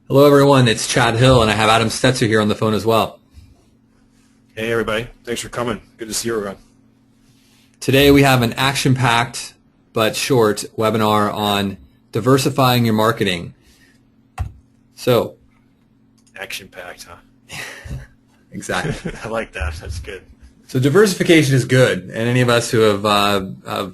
Hello, everyone. It's Chad Hill, and I have Adam Stetzer here on the phone as well. Hey, everybody. Thanks for coming. Good to see you, everyone. Today, we have an action-packed but short webinar on diversifying your marketing. So, Action-packed, huh? Exactly. I like that. That's good. So, diversification is good, and any of us who have done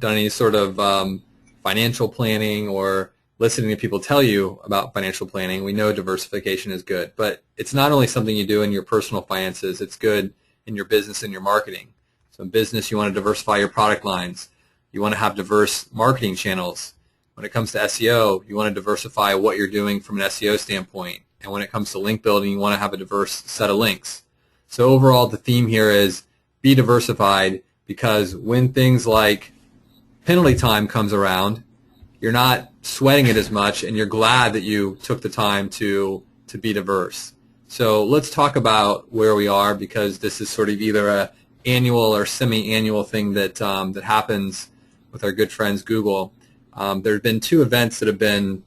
any sort of financial planning or listening to people tell you about financial planning, we know diversification is good. But it's not only something you do in your personal finances, it's good in your business and your marketing. So in business, you want to diversify your product lines. You want to have diverse marketing channels. When it comes to SEO, you want to diversify what you're doing from an SEO standpoint. And when it comes to link building, you want to have a diverse set of links. So overall, the theme here is be diversified, because when things like penalty time comes around, you're not sweating it as much, and you're glad that you took the time to be diverse. So let's talk about where we are, because this is sort of either a annual or semi-annual thing that that happens with our good friends Google. There have been two events that have been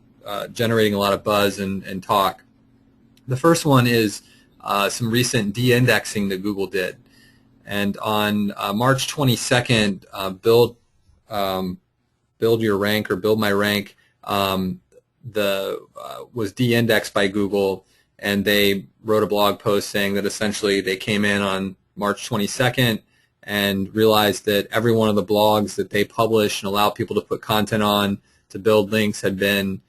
generating a lot of buzz and talk. The first one is some recent de-indexing that Google did. And on March 22nd, Build Your Rank or Build My Rank was de-indexed by Google, and they wrote a blog post saying that essentially they came in on March 22nd and realized that every one of the blogs that they publish and allow people to put content on to build links had been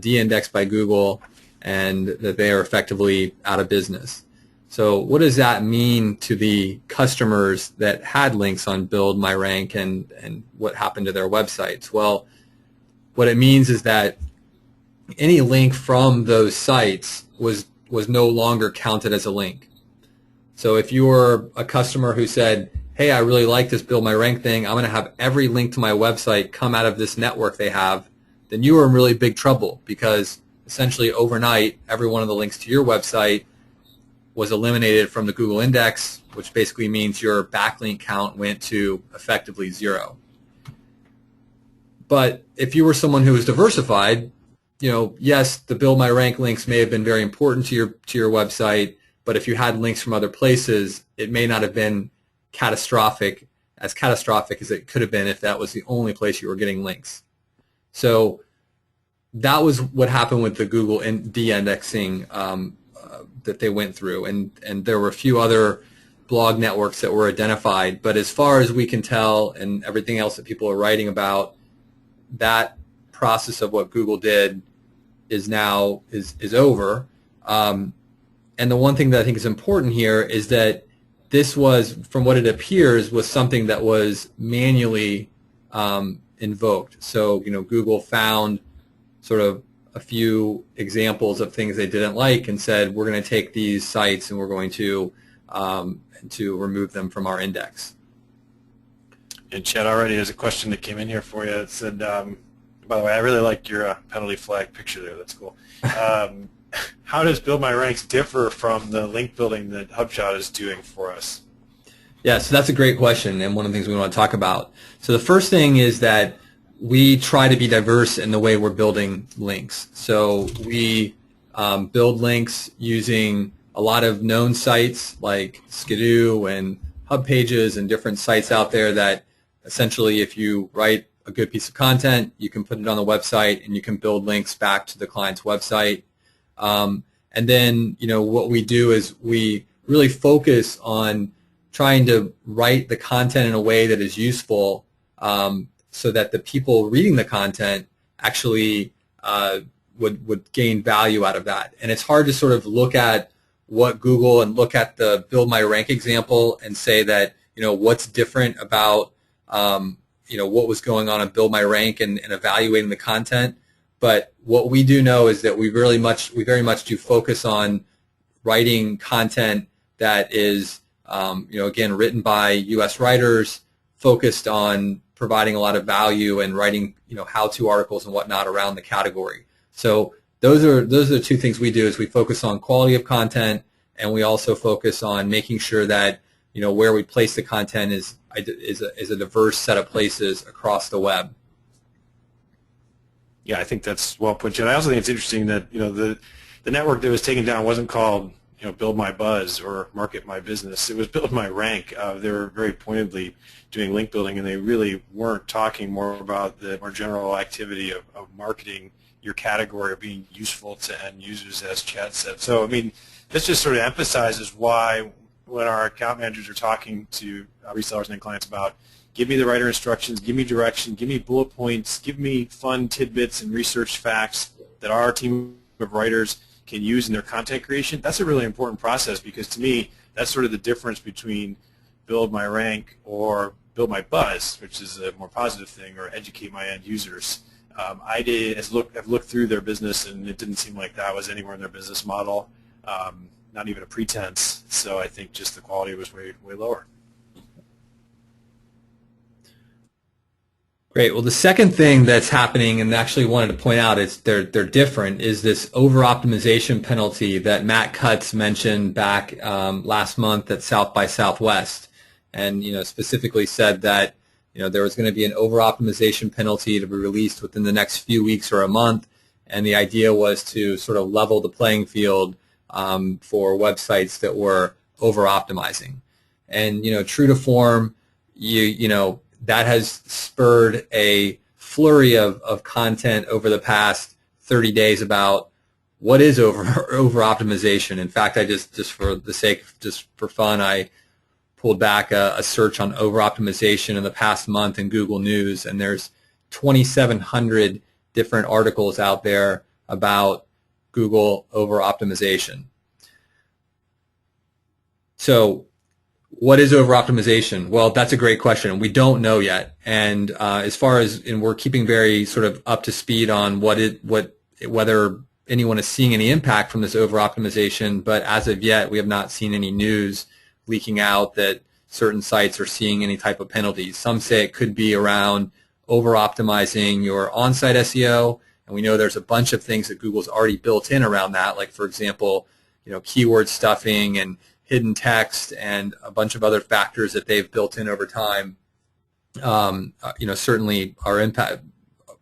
de-indexed by Google, and that they are effectively out of business. So what does that mean to the customers that had links on Build My Rank, and what happened to their websites? Well, what it means is that any link from those sites was no longer counted as a link. So if you were a customer who said, hey, I really like this Build My Rank thing, I'm going to have every link to my website come out of this network they have, then you were in really big trouble, because essentially overnight every one of the links to your website was eliminated from the Google index, which basically means your backlink count went to effectively zero. But if you were someone who was diversified, yes, the Build My Rank links may have been very important to your website, but if you had links from other places, it may not have been catastrophic as it could have been if that was the only place you were getting links. So that was what happened with the Google de-indexing that they went through, and there were a few other blog networks that were identified, but as far as we can tell, and everything else that people are writing about, that process of what Google did is now is over. And the one thing that I think is important here is that this was, from what it appears, was something that was manually invoked. So Google found sort of a few examples of things they didn't like and said, we're going to take these sites and we're going to remove them from our index. And Chad, already there's a question that came in here for you. It said, by the way, I really like your penalty flag picture there. That's cool. How does Build My Ranks differ from the link building that HubShout is doing for us? Yeah, so that's a great question, and one of the things we want to talk about. So the first thing is that we try to be diverse in the way we're building links. So we build links using a lot of known sites like Skidoo and Hub Pages and different sites out there that essentially, if you write a good piece of content, you can put it on the website and you can build links back to the client's website. And then, what we do is we really focus on trying to write the content in a way that is useful, so that the people reading the content actually would gain value out of that. And it's hard to sort of look at what Google and look at the Build My Rank example and say that, what's different about, what was going on in Build My Rank and evaluating the content. But what we do know is that we very much do focus on writing content that is, again, written by U.S. writers, focused on providing a lot of value and writing, how-to articles and whatnot around the category. So those are the two things we do: is we focus on quality of content, and we also focus on making sure that where we place the content is a diverse set of places across the web. Yeah, I think that's well put, Jen. I also think it's interesting that the network that was taken down wasn't called Build My Buzz or Market My Business. It was Build My Rank. They were very pointedly doing link building, and they really weren't talking more about the more general activity of marketing your category or being useful to end users, as Chad said. So, I mean, this just sort of emphasizes why when our account managers are talking to resellers and clients about give me the writer instructions, give me direction, give me bullet points, give me fun tidbits and research facts that our team of writers can use in their content creation, that's a really important process, because to me, that's sort of the difference between build my rank or build my buzz, which is a more positive thing, or educate my end users. I've looked through their business, and it didn't seem like that was anywhere in their business model, not even a pretense. So I think just the quality was way lower. Great. Well, the second thing that's happening, and actually wanted to point out, is they're different, is this over-optimization penalty that Matt Cutts mentioned back last month at South by Southwest, and specifically said that there was going to be an over-optimization penalty to be released within the next few weeks or a month, and the idea was to sort of level the playing field for websites that were over-optimizing. And true to form, that has spurred a flurry of content over the past 30 days about what is over-optimization. In fact, I just for the sake, just for fun, I pulled back a search on over-optimization in the past month in Google News, and there's 2,700 different articles out there about Google over-optimization. So what is over-optimization? Well, that's a great question. We don't know yet. And we're keeping very sort of up to speed on whether anyone is seeing any impact from this over-optimization. But as of yet, we have not seen any news leaking out that certain sites are seeing any type of penalties. Some say it could be around over-optimizing your on-site SEO. And we know there's a bunch of things that Google's already built in around that, like, for example, keyword stuffing and hidden text and a bunch of other factors that they've built in over time. Certainly our impact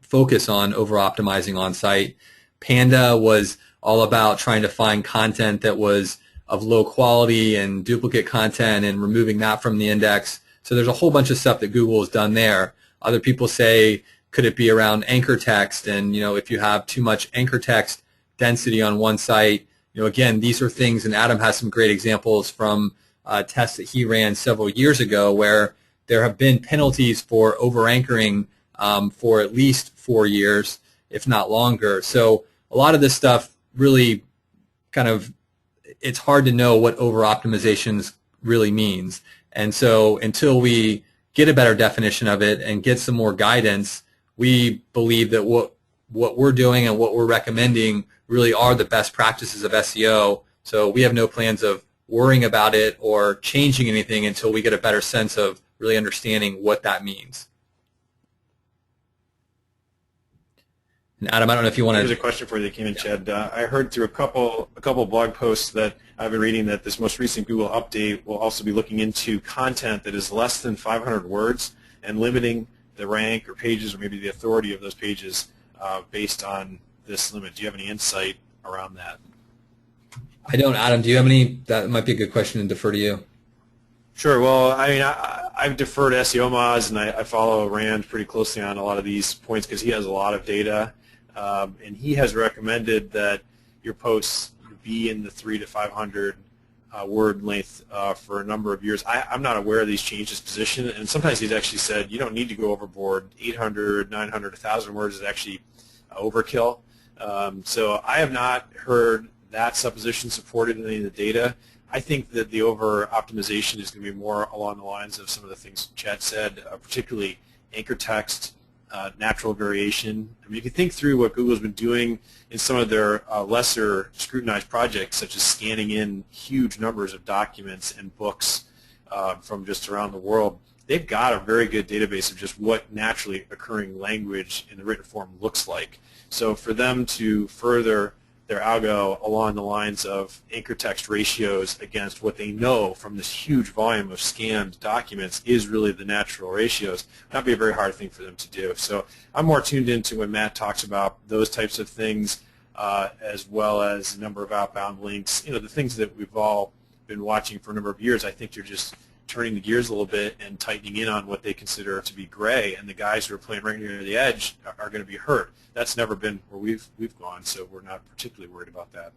focus on over-optimizing on-site. Panda was all about trying to find content that was of low quality and duplicate content and removing that from the index. So there's a whole bunch of stuff that Google has done there. Other people say, could it be around anchor text? And if you have too much anchor text density on one site, again, these are things, and Adam has some great examples from tests that he ran several years ago where there have been penalties for over-anchoring for at least 4 years, if not longer. So a lot of this stuff really it's hard to know what over-optimization really means. And so until we get a better definition of it and get some more guidance, we believe that what we're doing and what we're recommending really are the best practices of SEO. So we have no plans of worrying about it or changing anything until we get a better sense of really understanding what that means. And Adam, I don't know if you want to... Here's a question for you that came in, Chad. I heard through a couple blog posts that I've been reading that this most recent Google update will also be looking into content that is less than 500 words and limiting the rank or pages or maybe the authority of those pages based on this limit. Do you have any insight around that? I don't. Adam, do you have any? That might be a good question and defer to you. Sure. Well, I mean, I've deferred to SEO Moz, and I follow Rand pretty closely on a lot of these points because he has a lot of data, and he has recommended that your posts be in the 300 to 500 word length for a number of years. I'm not aware of these changes position, and sometimes he's actually said you don't need to go overboard. 800, 900, 1,000 words is actually overkill. So I have not heard that supposition supported in any of the data. I think that the over-optimization is going to be more along the lines of some of the things Chad said, particularly anchor text, natural variation. I mean, you can think through what Google's been doing in some of their lesser scrutinized projects, such as scanning in huge numbers of documents and books from just around the world. They've got a very good database of just what naturally occurring language in the written form looks like. So for them to further their algo along the lines of anchor text ratios against what they know from this huge volume of scanned documents is really the natural ratios. That'd be a very hard thing for them to do. So I'm more tuned into when Matt talks about those types of things, as well as a number of outbound links. The things that we've all been watching for a number of years. I think you're just turning the gears a little bit and tightening in on what they consider to be gray, and the guys who are playing right near the edge are going to be hurt. That's never been where we've gone, so we're not particularly worried about that.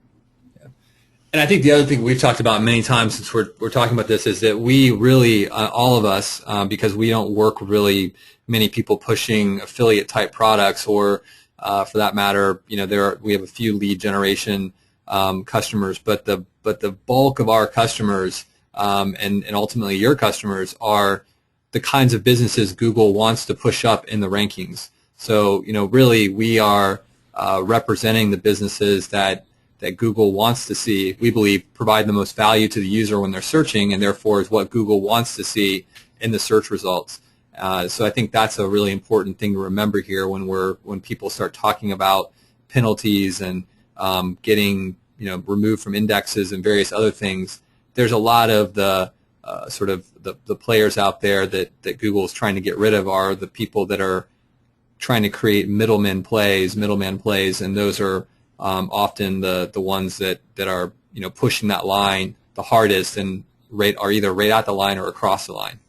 Yeah. And I think the other thing we've talked about many times since we're talking about this is that we really, all of us, because we don't work really many people pushing affiliate type products, or for that matter, we have a few lead generation customers, but the bulk of our customers and ultimately your customers are the kinds of businesses Google wants to push up in the rankings. So, really we are representing the businesses that Google wants to see, we believe, provide the most value to the user when they're searching, and therefore is what Google wants to see in the search results. So I think that's a really important thing to remember here when people start talking about penalties and getting removed from indexes and various other things. There's a lot of the sort of the players out there that Google is trying to get rid of are the people that are trying to create middleman plays, and those are often the ones that are pushing that line the hardest and are either right at the line or across the line.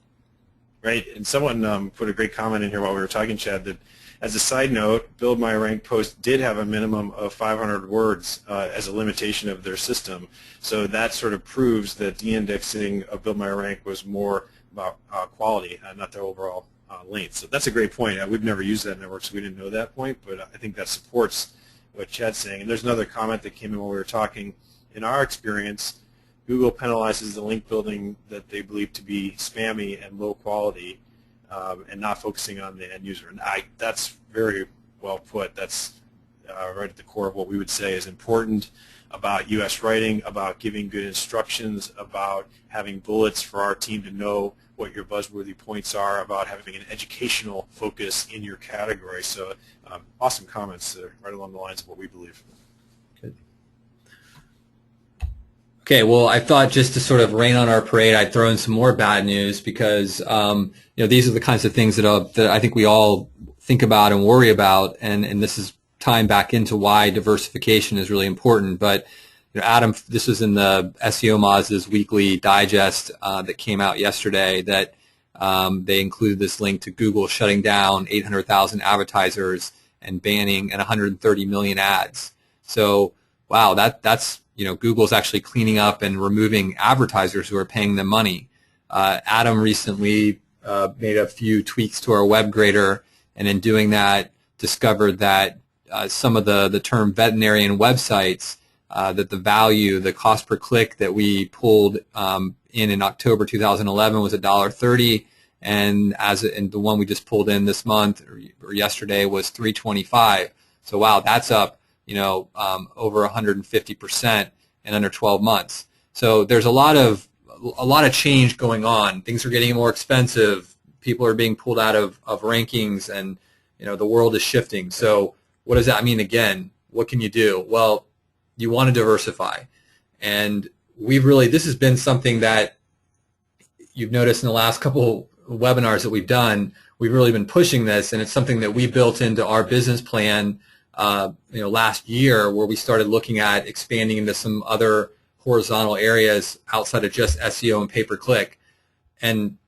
Right, and someone put a great comment in here while we were talking, Chad, that as a side note, Build My Rank post did have a minimum of 500 words as a limitation of their system. So that sort of proves that de-indexing of Build My Rank was more about quality, not the overall length. So that's a great point. We've never used that network, so we didn't know that point, but I think that supports what Chad's saying. And there's another comment that came in while we were talking. In our experience, Google penalizes the link building that they believe to be spammy and low quality, and not focusing on the end user. And that's very well put. That's right at the core of what we would say is important about U.S. writing, about giving good instructions, about having bullets for our team to know what your buzzworthy points are, about having an educational focus in your category. So awesome comments right along the lines of what we believe. Good. Okay, well, I thought just to sort of rain on our parade, I'd throw in some more bad news because these are the kinds of things that I think we all think about and worry about, and this is tying back into why diversification is really important. But Adam, this was in the SEO Moz's weekly digest that came out yesterday, that they included this link to Google shutting down 800,000 advertisers and banning 130 million ads. So, wow, that's Google's actually cleaning up and removing advertisers who are paying them money. Adam recently made a few tweaks to our web grader, and in doing that, discovered that some of the term veterinarian websites, that the value, the cost per click that we pulled in October 2011 was $1.30, and the one we just pulled in this month or yesterday was $3.25. So wow, that's up over 150% in under 12 months. So there's a lot of change going on. Things are getting more expensive. People are being pulled out of rankings, and the world is shifting. So what does that mean again? What can you do? Well, you want to diversify. And this has been something that you've noticed in the last couple of webinars that we've done. We've really been pushing this, and it's something that we built into our business plan last year, where we started looking at expanding into some other horizontal areas outside of just SEO and pay-per-click. And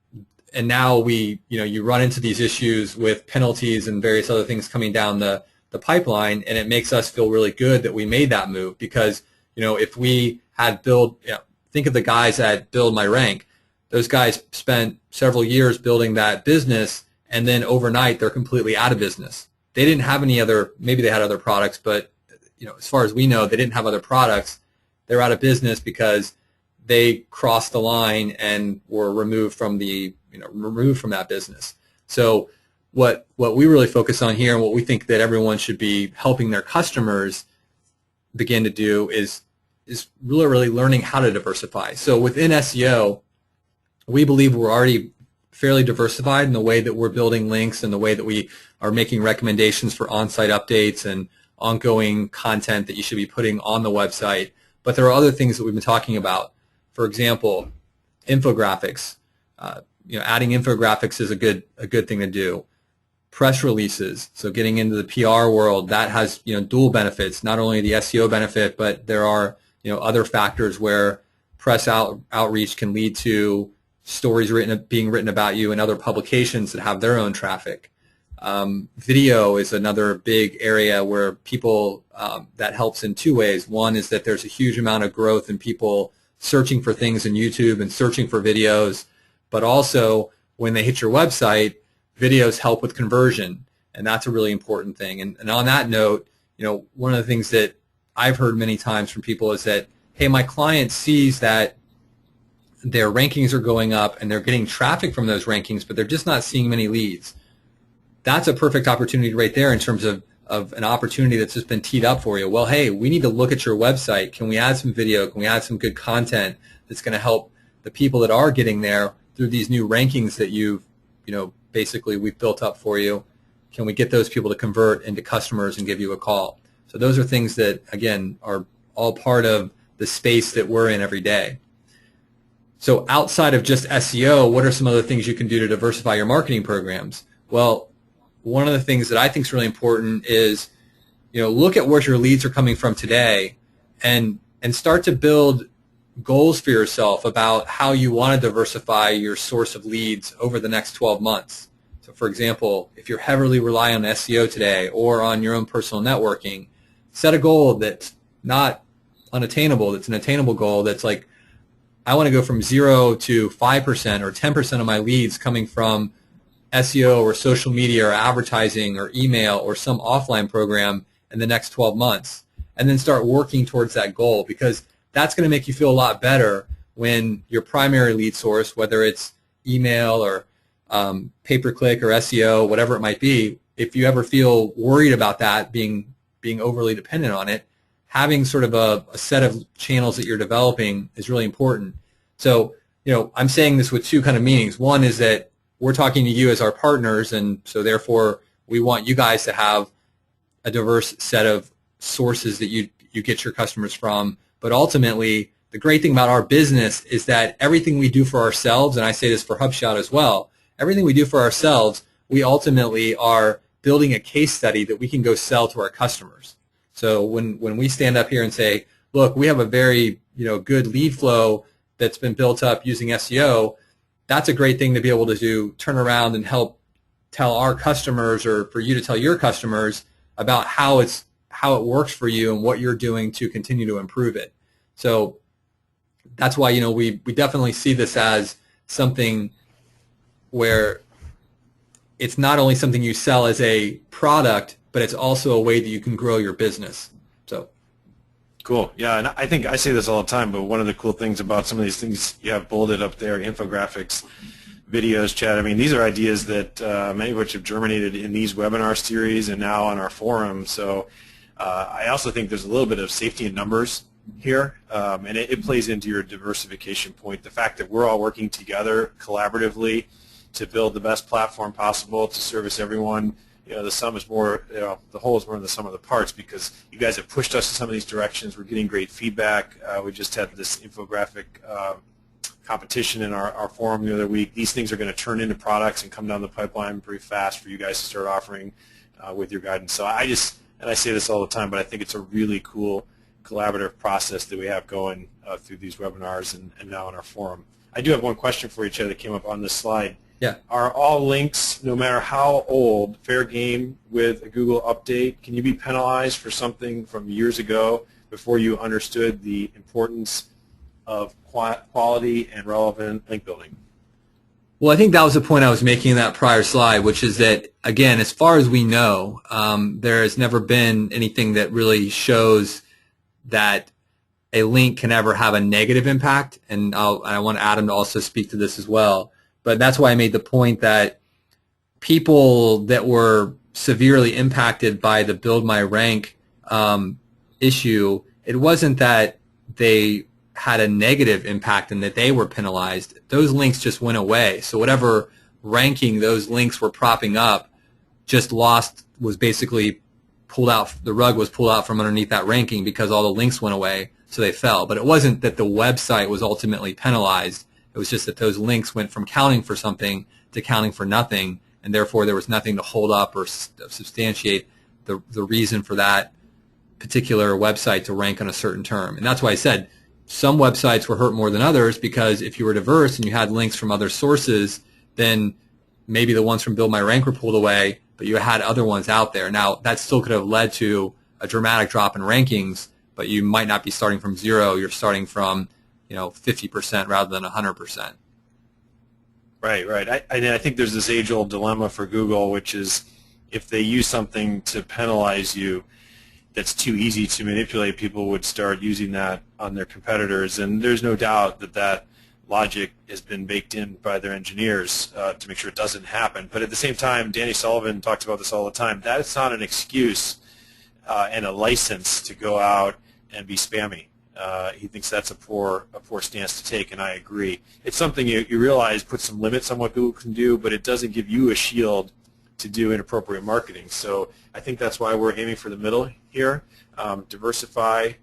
now you run into these issues with penalties and various other things coming down the pipeline, and it makes us feel really good that we made that move, because if we had think of the guys at Build My Rank. Those guys spent several years building that business, and then overnight they're completely out of business. They didn't have any other, maybe they had other products, but as far as we know, they didn't have other products. They're out of business because they crossed the line and were removed from that business. So what we really focus on here, and what we think that everyone should be helping their customers begin to do, is really learning how to diversify. So within SEO, we believe we're already fairly diversified in the way that we're building links and the way that we are making recommendations for on-site updates and ongoing content that you should be putting on the website. But there are other things that we've been talking about. For example, infographics. Adding infographics is a good thing to do. Press releases. So getting into the PR world, that has dual benefits. Not only the SEO benefit, but there are other factors where press outreach can lead to stories being written about you in other publications that have their own traffic. Video is another big area where people, that helps in two ways. One is that there's a huge amount of growth in people searching for things in YouTube and searching for videos, but also when they hit your website, videos help with conversion, and that's a really important thing. And on that note, one of the things that I've heard many times from people is that, hey, my client sees that their rankings are going up and they're getting traffic from those rankings, but they're just not seeing many leads. That's a perfect opportunity right there in terms of an opportunity that's just been teed up for you. Well, hey, we need to look at your website. Can we add some video? Can we add some good content that's going to help the people that are getting there through these new rankings that basically we've built up for you? Can we get those people to convert into customers and give you a call? So those are things that, again, are all part of the space that we're in every day. So outside of just SEO, what are some other things you can do to diversify your marketing programs? Well, one of the things that I think is really important is, look at where your leads are coming from today and start to build goals for yourself about how you want to diversify your source of leads over the next 12 months. So for example, if you're heavily relying on SEO today or on your own personal networking, set a goal that's not unattainable, that's an attainable goal that's like, I want to go from 0 to 5% or 10% of my leads coming from SEO or social media or advertising or email or some offline program in the next 12 months. And then start working towards that goal, because that's going to make you feel a lot better when your primary lead source, whether it's email or pay-per-click or SEO, whatever it might be, if you ever feel worried about that being overly dependent on it, having sort of a set of channels that you're developing is really important. So, I'm saying this with two kind of meanings. One is that we're talking to you as our partners, and so therefore we want you guys to have a diverse set of sources that you get your customers from. But ultimately, the great thing about our business is that everything we do for ourselves, and I say this for HubShout as well, everything we do for ourselves, we ultimately are building a case study that we can go sell to our customers. So when we stand up here and say, look, we have a very good lead flow that's been built up using SEO, that's a great thing to be able to do, turn around and help tell our customers, or for you to tell your customers about how it works for you and what you're doing to continue to improve it. So that's why we definitely see this as something where it's not only something you sell as a product, but it's also a way that you can grow your business. So cool. Yeah, and I think I say this all the time, but one of the cool things about some of these things you have bulleted up there, infographics, videos, chat, these are ideas that many of which have germinated in these webinar series and now on our forum. So I also think there's a little bit of safety in numbers here, and it plays into your diversification point. The fact that we're all working together collaboratively to build the best platform possible to service everyone. The sum is more, the whole is more than the sum of the parts, because you guys have pushed us in some of these directions. We're getting great feedback. We just had this infographic competition in our forum the other week. These things are going to turn into products and come down the pipeline pretty fast for you guys to start offering with your guidance. So I say this all the time, but I think it's a really cool collaborative process that we have going through these webinars and now in our forum. I do have one question for you, Chad, that came up on this slide. Yeah. Are all links, no matter how old, fair game with a Google update? Can you be penalized for something from years ago before you understood the importance of quality and relevant link building? Well, I think that was the point I was making in that prior slide, which is that, again, as far as we know, there has never been anything that really shows that a link can ever have a negative impact, and I want Adam to also speak to this as well. But that's why I made the point that people that were severely impacted by the Build My Rank issue, it wasn't that they had a negative impact and that they were penalized. Those links just went away. So whatever ranking those links were propping up just was basically the rug was pulled out from underneath that ranking because all the links went away, so they fell. But it wasn't that the website was ultimately penalized. It was just that those links went from counting for something to counting for nothing, and therefore there was nothing to hold up or substantiate the reason for that particular website to rank on a certain term. And that's why I said some websites were hurt more than others, because if you were diverse and you had links from other sources, then maybe the ones from Build My Rank were pulled away, but you had other ones out there. Now, that still could have led to a dramatic drop in rankings, but you might not be starting from 0. You're starting from 50% rather than 100%. Right. I think there's this age-old dilemma for Google, which is if they use something to penalize you that's too easy to manipulate, people would start using that on their competitors. And there's no doubt that logic has been baked in by their engineers to make sure it doesn't happen. But at the same time, Danny Sullivan talks about this all the time. That's not an excuse and a license to go out and be spammy. He thinks that's a poor stance to take, and I agree. It's something you realize puts some limits on what Google can do, but it doesn't give you a shield to do inappropriate marketing. So I think that's why we're aiming for the middle here. Diversify,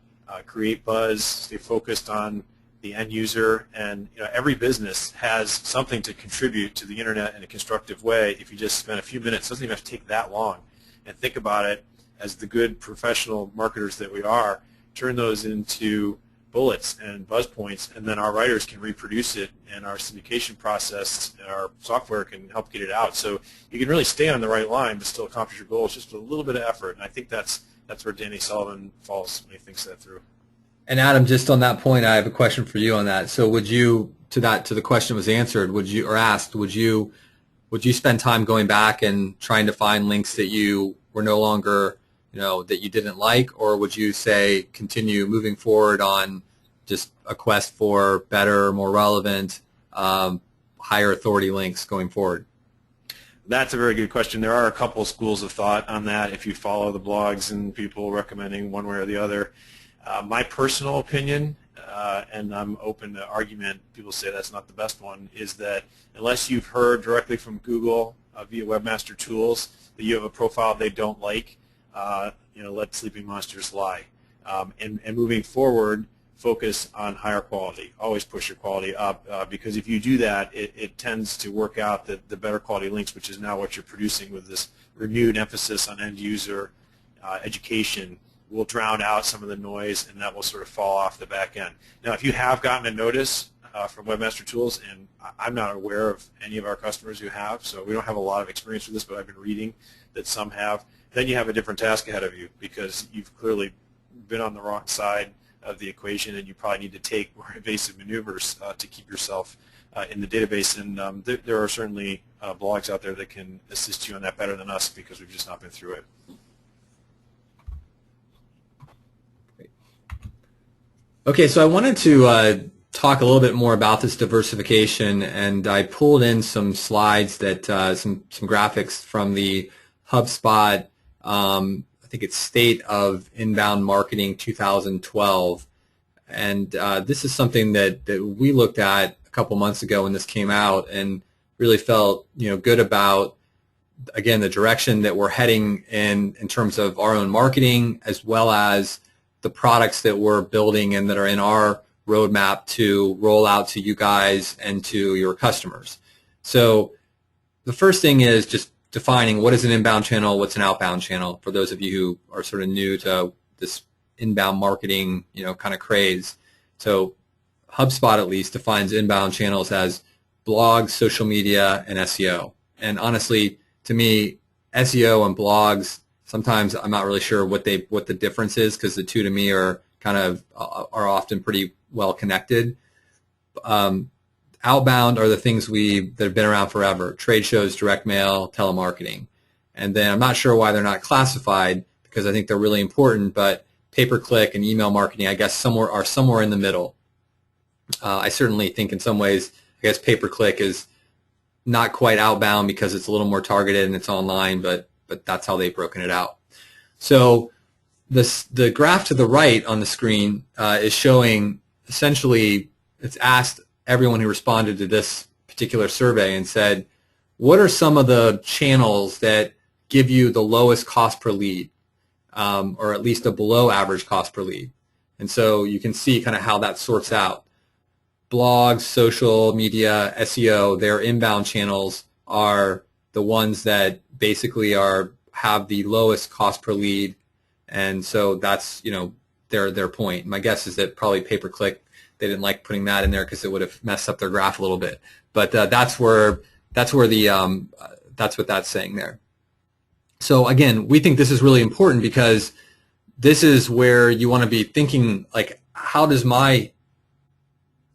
create buzz, stay focused on the end user, and every business has something to contribute to the internet in a constructive way. If you just spend a few minutes, it doesn't even have to take that long, and think about it as the good professional marketers that we are, turn those into bullets and buzz points, and then our writers can reproduce it, and our syndication process and our software can help get it out. So you can really stay on the right line but still accomplish your goals, just with a little bit of effort. And I think that's where Danny Sullivan falls when he thinks that through. And Adam, just on that point, I have a question for you on that. So would you, to the question was answered, would you spend time going back and trying to find links that you were no longer, that you didn't like, or would you say continue moving forward on just a quest for better, more relevant, higher authority links going forward? That's a very good question. There are a couple schools of thought on that if you follow the blogs and people recommending one way or the other. My personal opinion, and I'm open to argument, people say that's not the best one, is that unless you've heard directly from Google via Webmaster Tools that you have a profile they don't like, let sleeping monsters lie. And moving forward, focus on higher quality. Always push your quality up, because if you do that, it tends to work out that the better quality links, which is now what you're producing with this renewed emphasis on end user education, will drown out some of the noise, and that will sort of fall off the back end. Now, if you have gotten a notice from Webmaster Tools, and I'm not aware of any of our customers who have, so we don't have a lot of experience with this, but I've been reading that some have, then you have a different task ahead of you, because you've clearly been on the wrong side of the equation, and you probably need to take more evasive maneuvers to keep yourself in the database. And there are certainly blogs out there that can assist you on that better than us, because we've just not been through it. Okay, so I wanted to talk a little bit more about this diversification, and I pulled in some slides that some graphics from the HubSpot, I think it's State of Inbound Marketing 2012, and this is something that we looked at a couple months ago when this came out, and really felt good about, again, the direction that we're heading in terms of our own marketing, as well as the products that we're building and that are in our roadmap to roll out to you guys and to your customers. So the first thing is just defining what is an inbound channel, what's an outbound channel, for those of you who are sort of new to this inbound marketing, kind of craze. So HubSpot at least defines inbound channels as blogs, social media, and SEO. And honestly, to me, SEO and blogs, sometimes I'm not really sure what the difference is, because the two to me are often pretty well connected. Outbound are the things that have been around forever: trade shows, direct mail, telemarketing. And then I'm not sure why they're not classified, because I think they're really important, but pay-per-click and email marketing, I guess, are somewhere in the middle. I certainly think in some ways, I guess pay-per-click is not quite outbound because it's a little more targeted and it's online, but that's how they've broken it out. So the graph to the right on the screen is showing, essentially, it's asked everyone who responded to this particular survey and said, what are some of the channels that give you the lowest cost per lead? or at least a below average cost per lead. And so you can see kind of how that sorts out. Blogs, social media, SEO, their inbound channels are the ones that basically have the lowest cost per lead, and so that's their point. My guess is that probably pay-per-click, they didn't like putting that in there because it would have messed up their graph a little bit. But that's what that's saying there. So again, we think this is really important because this is where you want to be thinking, like, how does my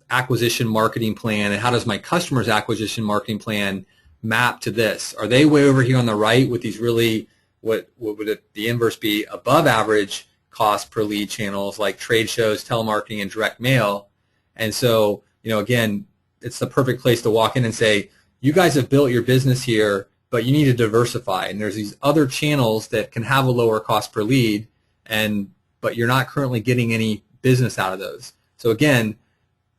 acquisition marketing plan and how does my customer's acquisition marketing plan map to this? Are they way over here on the right with these really, what would the inverse be, above average cost per lead channels like trade shows, telemarketing, and direct mail? And so, again, it's the perfect place to walk in and say, you guys have built your business here, but you need to diversify. And there's these other channels that can have a lower cost per lead, but you're not currently getting any business out of those. So again,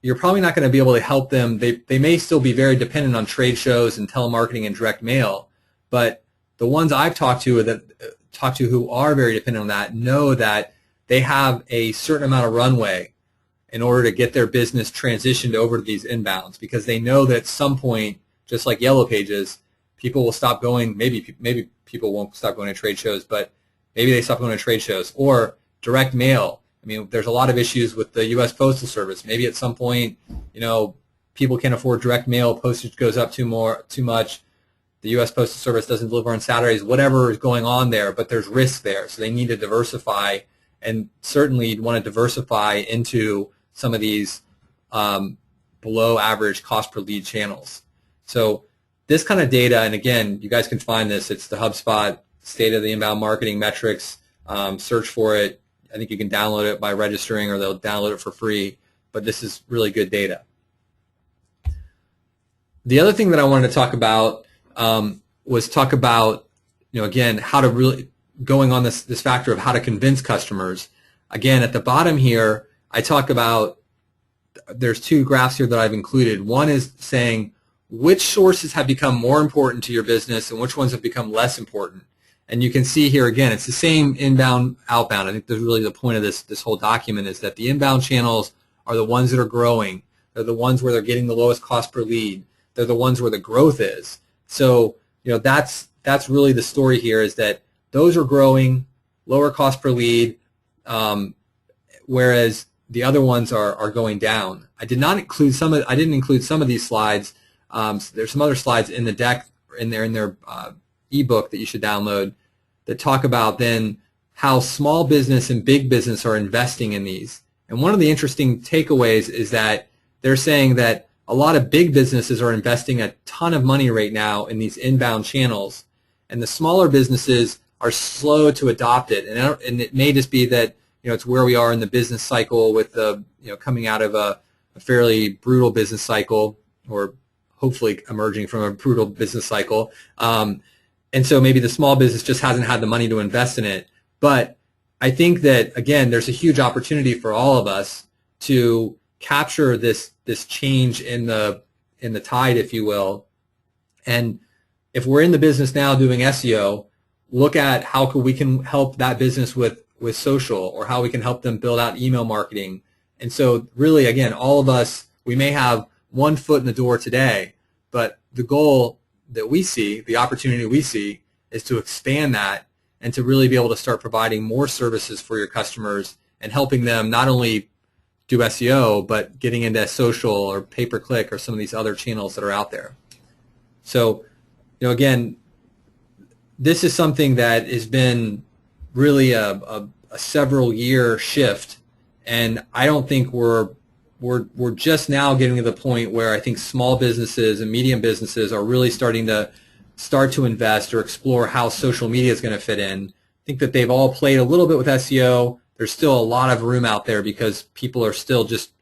you're probably not going to be able to help them. They may still be very dependent on trade shows and telemarketing and direct mail, but the ones I've talked to who are very dependent on that know that they have a certain amount of runway in order to get their business transitioned over to these inbounds, because they know that at some point, just like Yellow Pages, people will stop going. Maybe people won't stop going to trade shows, but maybe they stop going to trade shows. Or direct mail. I mean, there's a lot of issues with the U.S. Postal Service. Maybe at some point, people can't afford direct mail. Postage goes up too much. The U.S. Postal Service doesn't deliver on Saturdays. Whatever is going on there, but there's risk there, so they need to diversify. And certainly, you'd want to diversify into some of these below average cost per lead channels. So this kind of data, and again, you guys can find this. It's the HubSpot State of the Inbound Marketing Metrics. Search for it. I think you can download it by registering, or they'll download it for free, but this is really good data. The other thing that I wanted to talk about was again, how to really, going on this factor of how to convince customers. Again, at the bottom here, I talk about, there's two graphs here that I've included. One is saying which sources have become more important to your business and which ones have become less important. And you can see here again, it's the same inbound, outbound. I think that's really the point of this whole document, is that the inbound channels are the ones that are growing. They're the ones where they're getting the lowest cost per lead. They're the ones where the growth is. So that's really the story here, is that those are growing, lower cost per lead, whereas the other ones are going down. I didn't include some of these slides. There's some other slides in the deck in their ebook that you should download that talk about then how small business and big business are investing in these. And one of the interesting takeaways is that they're saying that a lot of big businesses are investing a ton of money right now in these inbound channels, and the smaller businesses are slow to adopt it. And it may just be that it's where we are in the business cycle with the coming out of a fairly brutal business cycle, or hopefully emerging from a brutal business cycle. And so maybe the small business just hasn't had the money to invest in it. But I think that, again, there's a huge opportunity for all of us to capture this change in the tide, if you will. And if we're in the business now doing SEO, look at how we can help that business with social, or how we can help them build out email marketing. And so really, again, all of us, we may have one foot in the door today, but the goal that we see, the opportunity we see, is to expand that and to really be able to start providing more services for your customers and helping them not only do SEO, but getting into social or pay-per-click or some of these other channels that are out there. So, again, this is something that has been really a several-year shift, and I don't think we're just now getting to the point where I think small businesses and medium businesses are really starting to invest or explore how social media is going to fit in. I think that they've all played a little bit with SEO. There's still a lot of room out there because people are still just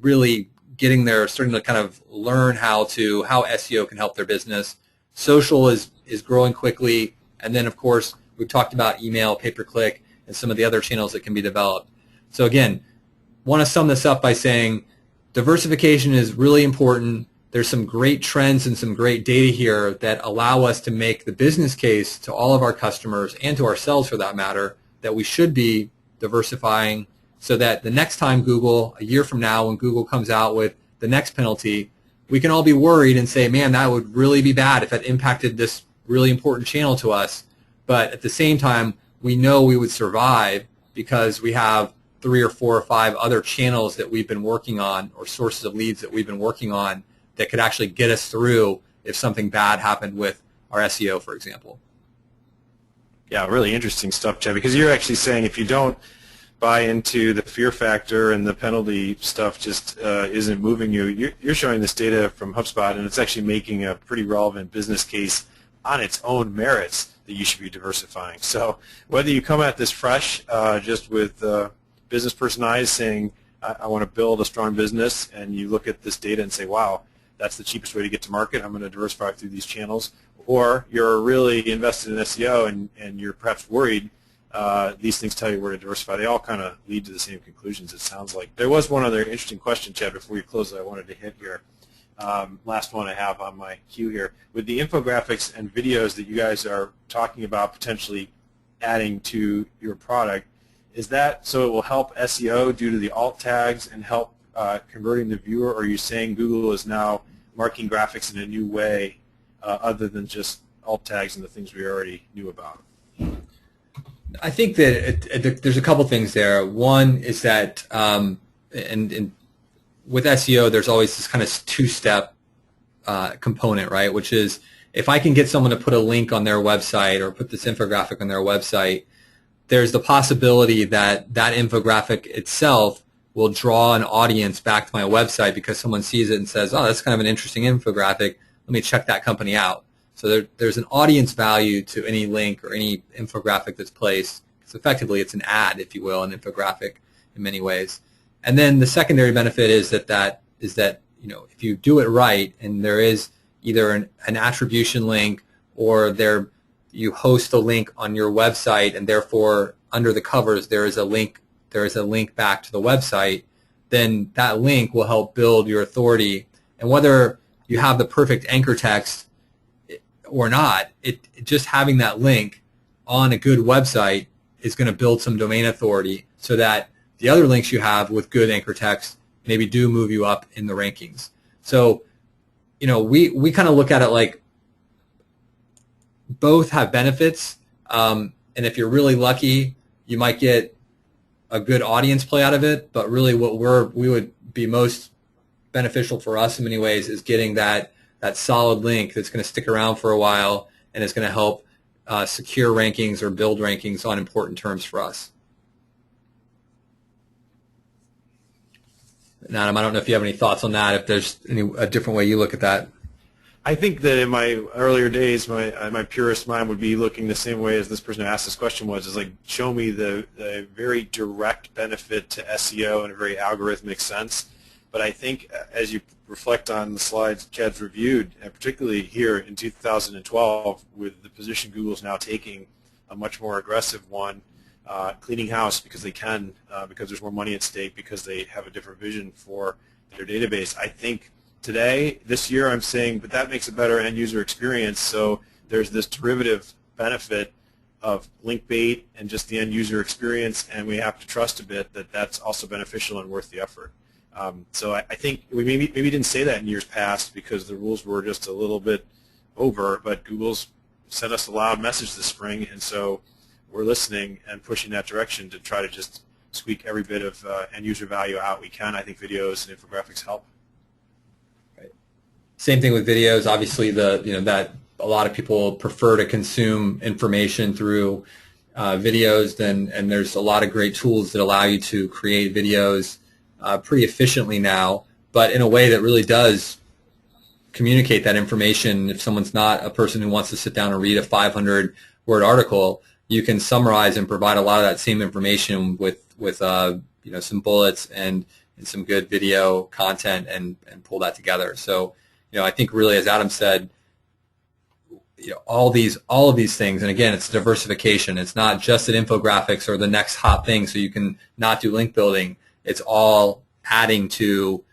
really starting to kind of learn how SEO can help their business. Social is growing quickly, and then of course we've talked about email, pay-per-click, and some of the other channels that can be developed. So again, want to sum this up by saying diversification is really important. there's some great trends and some great data here that allow us to make the business case to all of our customers and to ourselves for that matter that we should be diversifying so that the next time Google, a year from now when Google comes out with the next penalty, we can all be worried and say, man, that would really be bad if that impacted this really important channel to us. But at the same time, we know we would survive because we have 3 or 4 or 5 other channels that we've been working on or sources of leads that we've been working on that could actually get us through if something bad happened with our SEO, for example. Yeah, really interesting stuff, Chad, because you're actually saying if you don't buy into the fear factor and the penalty stuff just isn't moving you, you're showing this data from HubSpot, and it's actually making a pretty relevant business case on its own merits that you should be diversifying. So whether you come at this fresh, just with business person eyes saying, I want to build a strong business, and you look at this data and say, wow, that's the cheapest way to get to market, I'm going to diversify through these channels, or you're really invested in SEO and you're perhaps worried, these things tell you where to diversify. They all kind of lead to the same conclusions, it sounds like. There was one other interesting question, Chad, before you close that I wanted to hit here. Last one I have on my queue here. With the infographics and videos that you guys are talking about potentially adding to your product, is that so it will help SEO due to the alt tags and help converting the viewer, or are you saying Google is now marking graphics in a new way other than just alt tags and the things we already knew about? I think that there's a couple things there. One is that, and with SEO, there's always this kind of two-step component, right? Which is if I can get someone to put a link on their website or put this infographic on their website, there's the possibility that that infographic itself will draw an audience back to my website because someone sees it and says, oh, that's kind of an interesting infographic. Let me check that company out. So there's an audience value to any link or any infographic that's placed. Because effectively, it's an ad, if you will, an infographic in many ways. And then the secondary benefit is that you know, if you do it right and there is either an attribution link or you host a link on your website and therefore under the covers there is a link back to the website, then that link will help build your authority. And whether you have the perfect anchor text or not, just having that link on a good website is going to build some domain authority so that the other links you have with good anchor text maybe do move you up in the rankings. So, you know, we kind of look at it like both have benefits, and if you're really lucky, you might get a good audience play out of it. But really, what we would be most beneficial for us in many ways is getting that solid link that's going to stick around for a while and is going to help secure rankings or build rankings on important terms for us. And Adam, I don't know if you have any thoughts on that, if there's a different way you look at that. I think that in my earlier days, my purist mind would be looking the same way as this person who asked this question was, is like, show me the very direct benefit to SEO in a very algorithmic sense. But I think as you reflect on the slides Chad's reviewed, and particularly here in 2012 with the position Google's now taking, a much more aggressive one, cleaning house because they can, because there's more money at stake, because they have a different vision for their database. I think today, this year, I'm saying, but that makes a better end user experience. So there's this derivative benefit of link bait and just the end user experience, and we have to trust a bit that that's also beneficial and worth the effort. So I think we maybe didn't say that in years past because the rules were just a little bit over, but Google's sent us a loud message this spring, and so we're listening and pushing that direction to try to just squeak every bit of end user value out we can. I think videos and infographics help. Right. Same thing with videos. Obviously, that a lot of people prefer to consume information through videos, and there's a lot of great tools that allow you to create videos pretty efficiently now, but in a way that really does communicate that information. If someone's not a person who wants to sit down and read a 500-word article, you can summarize and provide a lot of that same information with some bullets and some good video content and pull that together. So, I think really, as Adam said, all of these things, and again, it's diversification. It's not just that infographics are the next hot thing, so you can not do link building. It's all adding to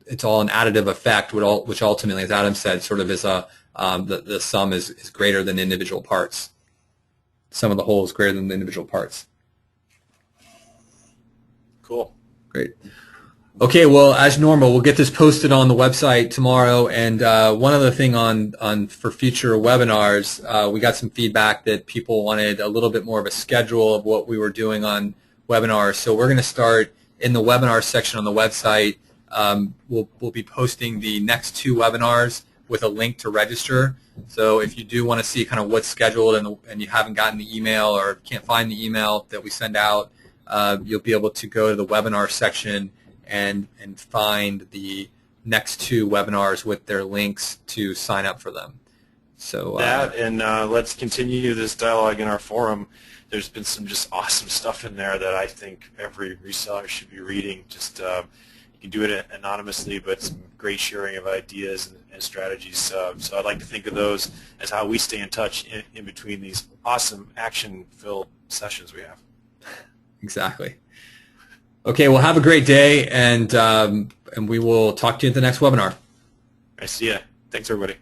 it's all an additive effect, which ultimately, as Adam said, sort of is the sum is greater than the individual parts. Sum of the whole is greater than the individual parts. Cool. Great. Okay, well, as normal, we'll get this posted on the website tomorrow. And one other thing for future webinars, we got some feedback that people wanted a little bit more of a schedule of what we were doing on webinars. So we're going to start in the webinar section on the website. We'll be posting the next 2 webinars with a link to register. So if you do want to see kind of what's scheduled and you haven't gotten the email or can't find the email that we send out, you'll be able to go to the webinar section and find the next 2 webinars with their links to sign up for them. So let's continue this dialogue in our forum. There's been some just awesome stuff in there that I think every reseller should be reading. Just you can do it anonymously, but some great sharing of ideas and strategies. So I'd like to think of those as how we stay in touch in between these awesome action-filled sessions we have. Exactly. Okay, well, have a great day, and we will talk to you at the next webinar. I see ya. Thanks, everybody.